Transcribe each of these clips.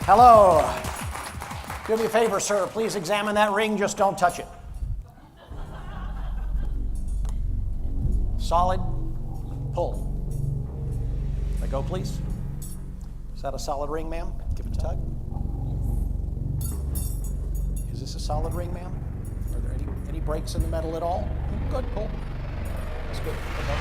Hello. Do me a favor, sir. Please examine that ring. Just don't touch it. Solid. Pull. Let go, please. Is that a solid ring, ma'am? Give it a tug. Is this a solid ring, ma'am? Are there any breaks in the metal at all? Good, pull. That's good. Let go.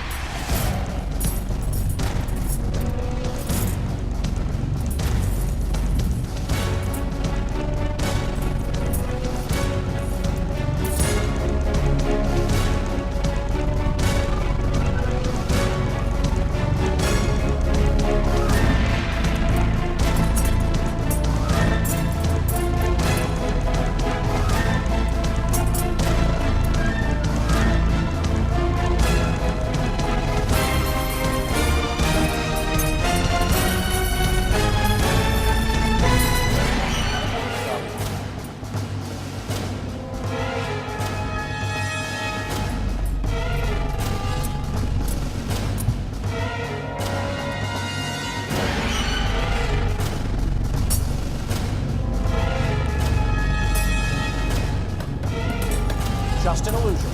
Just an illusion.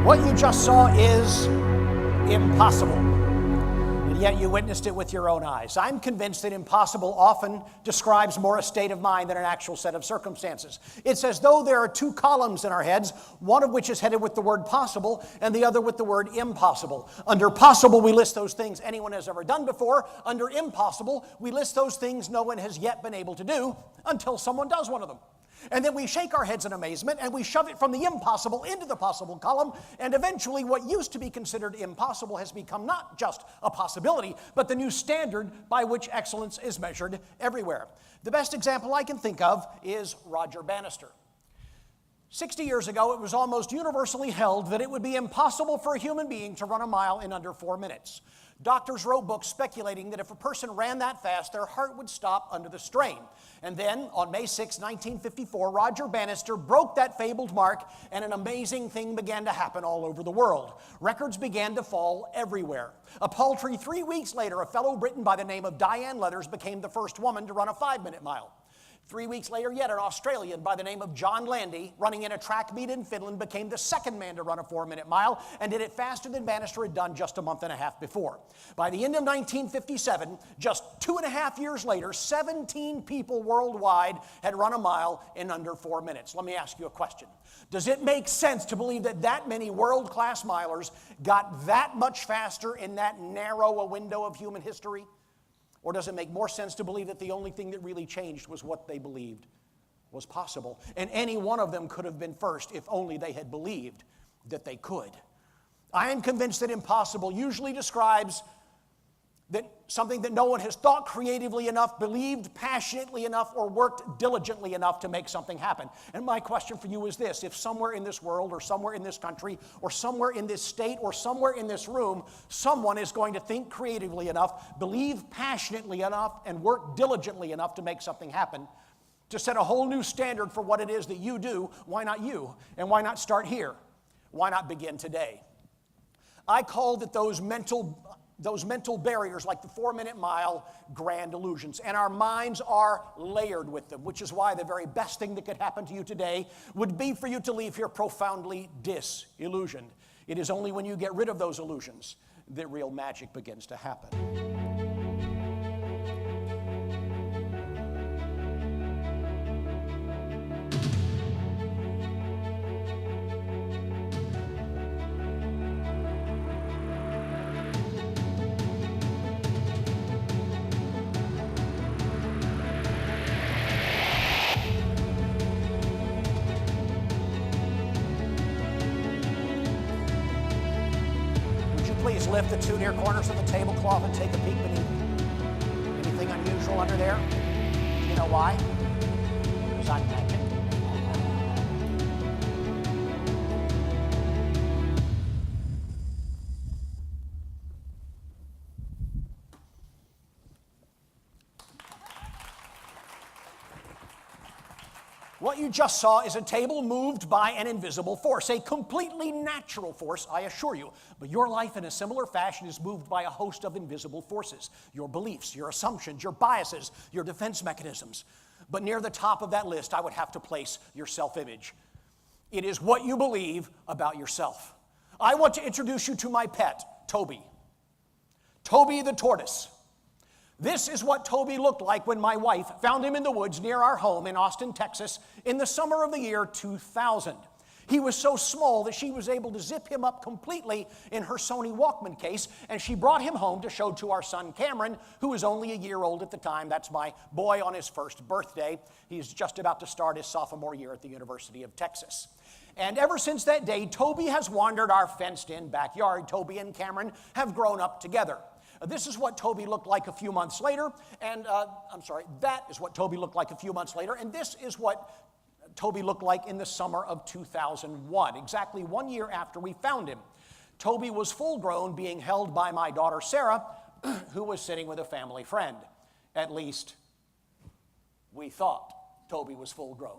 What you just saw is impossible, and yet you witnessed it with your own eyes. I'm convinced that impossible often describes more a state of mind than an actual set of circumstances. It's as though there are two columns in our heads, one of which is headed with the word possible and the other with the word impossible. Under possible, we list those things anyone has ever done before. Under impossible, we list those things no one has yet been able to do until someone does one of them. And then we shake our heads in amazement and we shove it from the impossible into the possible column, and eventually what used to be considered impossible has become not just a possibility, but the new standard by which excellence is measured everywhere. The best example I can think of is Roger Bannister. 60 years ago, it was almost universally held that it would be impossible for a human being to run a mile in under 4 minutes. Doctors wrote books speculating that if a person ran that fast, their heart would stop under the strain. And then, on May 6, 1954, Roger Bannister broke that fabled mark, and an amazing thing began to happen all over the world. Records began to fall everywhere. A paltry 3 weeks later, a fellow Briton by the name of Diane Leathers became the first woman to run a 5-minute mile. 3 weeks later yet, an Australian by the name of John Landy, running in a track meet in Finland, became the second man to run a 4-minute mile and did it faster than Bannister had done just a month and a half before. By the end of 1957, just 2.5 years later, 17 people worldwide had run a mile in under 4 minutes. Let me ask you a question. Does it make sense to believe that that many world-class milers got that much faster in that narrow a window of human history? Or does it make more sense to believe that the only thing that really changed was what they believed was possible? And any one of them could have been first if only they had believed that they could. I am convinced that impossible usually describes that something that no one has thought creatively enough, believed passionately enough, or worked diligently enough to make something happen. And my question for you is this: if somewhere in this world, or somewhere in this country, or somewhere in this state, or somewhere in this room, someone is going to think creatively enough, believe passionately enough, and work diligently enough to make something happen, to set a whole new standard for what it is that you do, why not you? And why not start here? Why not begin today? I call that those mental barriers, like the 4-minute mile, grand illusions. And our minds are layered with them, which is why the very best thing that could happen to you today would be for you to leave here profoundly disillusioned. It is only when you get rid of those illusions that real magic begins to happen. lift the two near corners of the tablecloth and take a peek beneath. Anything unusual under there? You know why? Because I'm naked. What you just saw is a table moved by an invisible force, a completely natural force, I assure you. But your life in a similar fashion is moved by a host of invisible forces. Your beliefs, your assumptions, your biases, your defense mechanisms. But near the top of that list, I would have to place your self-image. It is what you believe about yourself. I want to introduce you to my pet, Toby. Toby the tortoise. This is what Toby looked like when my wife found him in the woods near our home in Austin, Texas, in the summer of the year 2000. He was so small that she was able to zip him up completely in her Sony Walkman case, and she brought him home to show to our son Cameron, who was only a year old at the time. That's my boy on his first birthday. He's just about to start his sophomore year at the University of Texas. And ever since that day, Toby has wandered our fenced-in backyard. Toby and Cameron have grown up together. This is what Toby looked like a few months later, and that is what Toby looked like a few months later, and this is what Toby looked like in the summer of 2001, exactly 1 year after we found him. Toby was full grown, being held by my daughter Sarah, who was sitting with a family friend. At least, we thought Toby was full grown.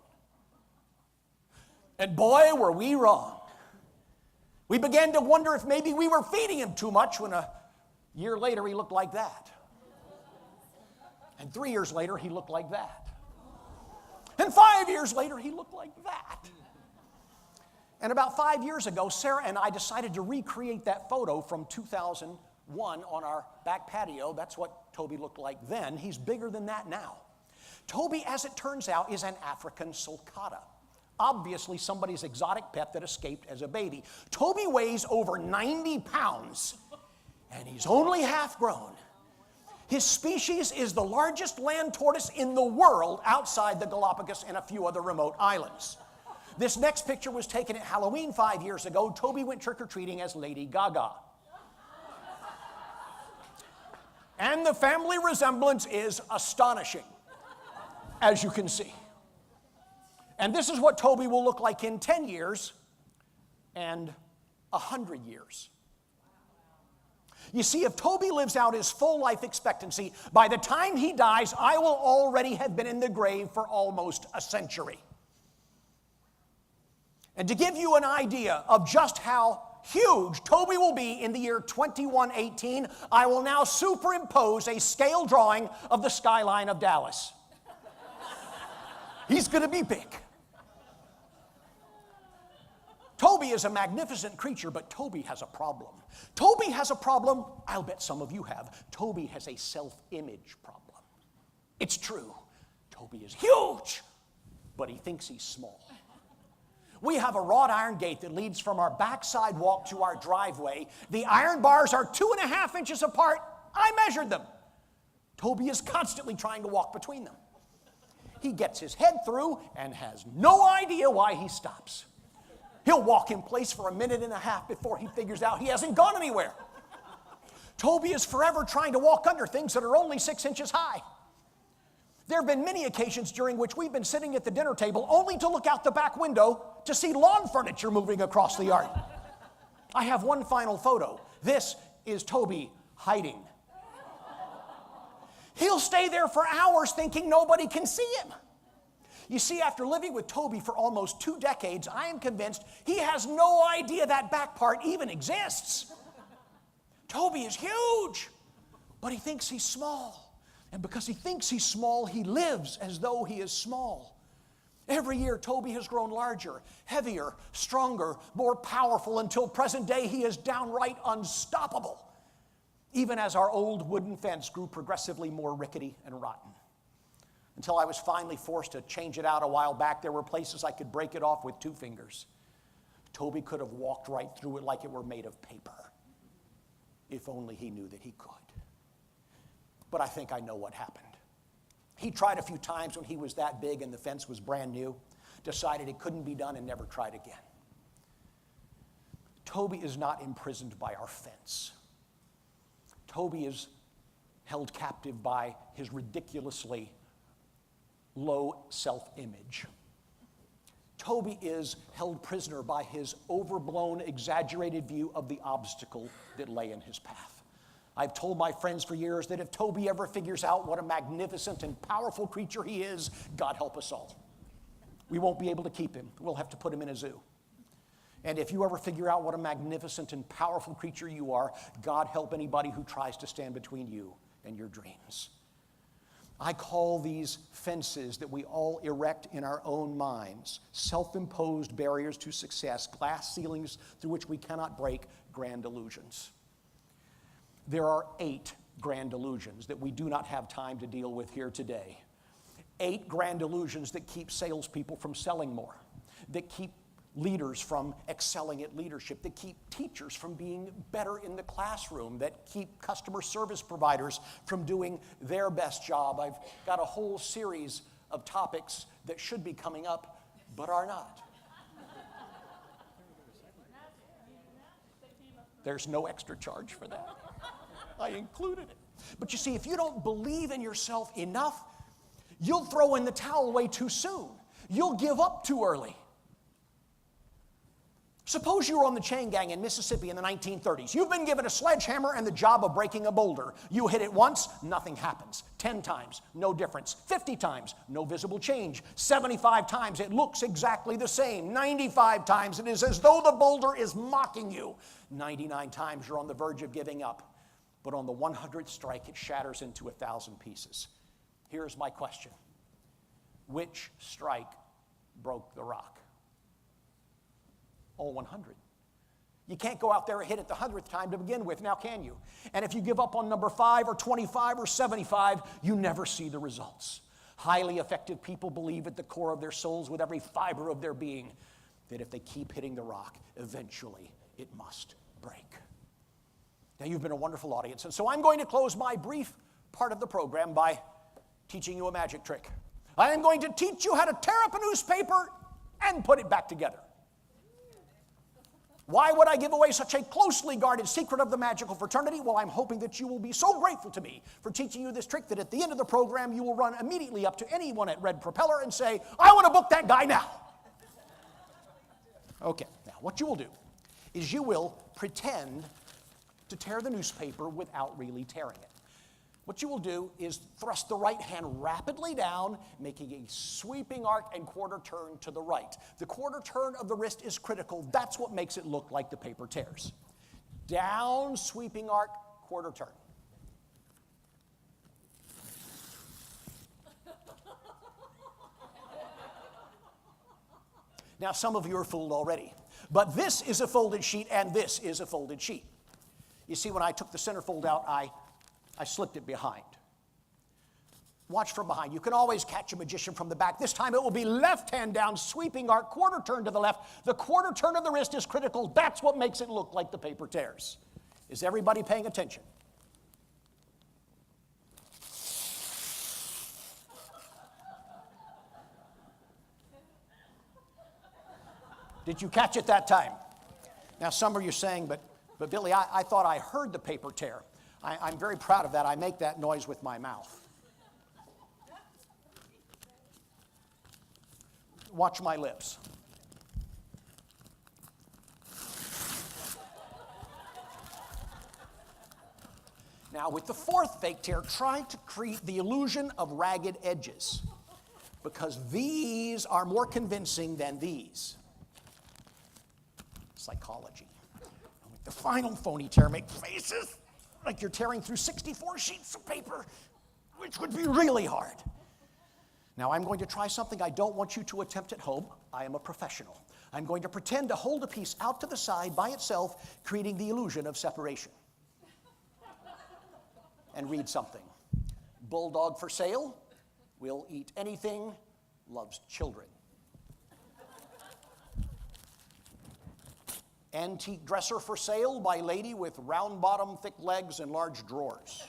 And boy, were we wrong. We began to wonder if maybe we were feeding him too much when a year later, he looked like that. And 3 years later, he looked like that. And 5 years later, he looked like that. And about 5 years ago, Sarah and I decided to recreate that photo from 2001 on our back patio. That's what Toby looked like then. He's bigger than that now. Toby, as it turns out, is an African sulcata. Obviously, somebody's exotic pet that escaped as a baby. Toby weighs over 90 pounds. And he's only half grown. His species is the largest land tortoise in the world outside the Galapagos and a few other remote islands. This next picture was taken at Halloween 5 years ago. Toby went trick-or-treating as Lady Gaga. And the family resemblance is astonishing, as you can see. And this is what Toby will look like in 10 years and 100 years. You see, if Toby lives out his full life expectancy, by the time he dies, I will already have been in the grave for almost a century. And to give you an idea of just how huge Toby will be in the year 2118, I will now superimpose a scale drawing of the skyline of Dallas. He's going to be big. Toby is a magnificent creature, but Toby has a problem. Toby has a problem I'll bet some of you have. Toby has a self-image problem. It's true. Toby is huge, but he thinks he's small. We have a wrought iron gate that leads from our backside walk to our driveway. The iron bars are 2.5 inches apart. I measured them. Toby is constantly trying to walk between them. He gets his head through and has no idea why he stops. He'll walk in place for 1.5 minutes before he figures out he hasn't gone anywhere. Toby is forever trying to walk under things that are only 6 inches high. There have been many occasions during which we've been sitting at the dinner table only to look out the back window to see lawn furniture moving across the yard. I have one final photo. This is Toby hiding. He'll stay there for hours thinking nobody can see him. You see, after living with Toby for almost 2 decades, I am convinced he has no idea that back part even exists. Toby is huge, but he thinks he's small. And because he thinks he's small, he lives as though he is small. Every year, Toby has grown larger, heavier, stronger, more powerful, until present day he is downright unstoppable, even as our old wooden fence grew progressively more rickety and rotten. Until I was finally forced to change it out a while back. There were places I could break it off with 2 fingers. Toby could have walked right through it like it were made of paper, if only he knew that he could. But I think I know what happened. He tried a few times when he was that big and the fence was brand new, decided it couldn't be done and never tried again. Toby is not imprisoned by our fence. Toby is held captive by his ridiculously low self-image. Toby is held prisoner by his overblown, exaggerated view of the obstacle that lay in his path. I've told my friends for years that if Toby ever figures out what a magnificent and powerful creature he is, God help us all. We won't be able to keep him. We'll have to put him in a zoo. And if you ever figure out what a magnificent and powerful creature you are, God help anybody who tries to stand between you and your dreams. I call these fences that we all erect in our own minds, self-imposed barriers to success, glass ceilings through which we cannot break, grand illusions. There are 8 grand illusions that we do not have time to deal with here today. 8 grand illusions that keep salespeople from selling more, that keep leaders from excelling at leadership, that keep teachers from being better in the classroom, that keep customer service providers from doing their best job. I've got a whole series of topics that should be coming up, but are not. There's no extra charge for that. I included it. But you see, if you don't believe in yourself enough, you'll throw in the towel way too soon. You'll give up too early. Suppose you were on the chain gang in Mississippi in the 1930s. You've been given a sledgehammer and the job of breaking a boulder. You hit it once, nothing happens. 10 times, no difference. 50 times, no visible change. 75 times, it looks exactly the same. 95 times, it is as though the boulder is mocking you. 99 times, you're on the verge of giving up. But on the 100th strike, it shatters into 1,000 pieces. Here's my question. Which strike broke the rock? All 100. You can't go out there and hit it the 100th time to begin with, now can you? And if you give up on number 5 or 25 or 75, you never see the results. Highly effective people believe at the core of their souls, with every fiber of their being, that if they keep hitting the rock, eventually it must break. Now, you've been a wonderful audience, and so I'm going to close my brief part of the program by teaching you a magic trick. I am going to teach you how to tear up a newspaper and put it back together. Why would I give away such a closely guarded secret of the magical fraternity? Well, I'm hoping that you will be so grateful to me for teaching you this trick that at the end of the program, you will run immediately up to anyone at RedPropeller and say, I want to book that guy now. Okay, now what you will do is you will pretend to tear the newspaper without really tearing it. What you will do is thrust the right hand rapidly down, making a sweeping arc and quarter turn to the right. The quarter turn of the wrist is critical. That's what makes it look like the paper tears. Down, sweeping arc, quarter turn. Now, some of you are fooled already. But this is a folded sheet, and this is a folded sheet. You see, when I took the centerfold out, I slipped it behind. Watch from behind. You can always catch a magician from the back. This time it will be left hand down, sweeping arc, quarter turn to the left. The quarter turn of the wrist is critical. That's what makes it look like the paper tears. Is everybody paying attention? Did you catch it that time? Now, some of you are saying, but Billy, I thought I heard the paper tear. I'm very proud of that. I make that noise with my mouth. Watch my lips. Now, with the 4th fake tear, try to create the illusion of ragged edges, because these are more convincing than these. Psychology. With the final phony tear, make faces like you're tearing through 64 sheets of paper, which would be really hard. Now, I'm going to try something I don't want you to attempt at home. I am a professional. I'm going to pretend to hold a piece out to the side by itself, creating the illusion of separation. And read something. Bulldog for sale, will eat anything, loves children. Antique dresser for sale by lady with round bottom, thick legs, and large drawers.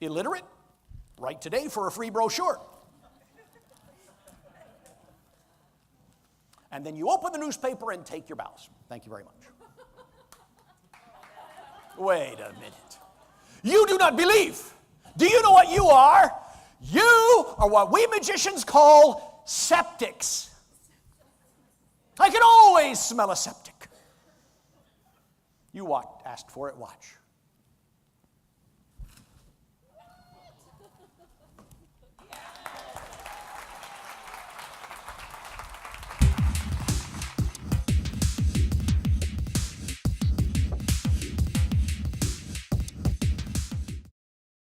Illiterate? Write today for a free brochure. And then you open the newspaper and take your bows. Thank you very much. Wait a minute. You do not believe. Do you know what you are? You are what we magicians call septics. I can always smell a septic. You asked for it, watch.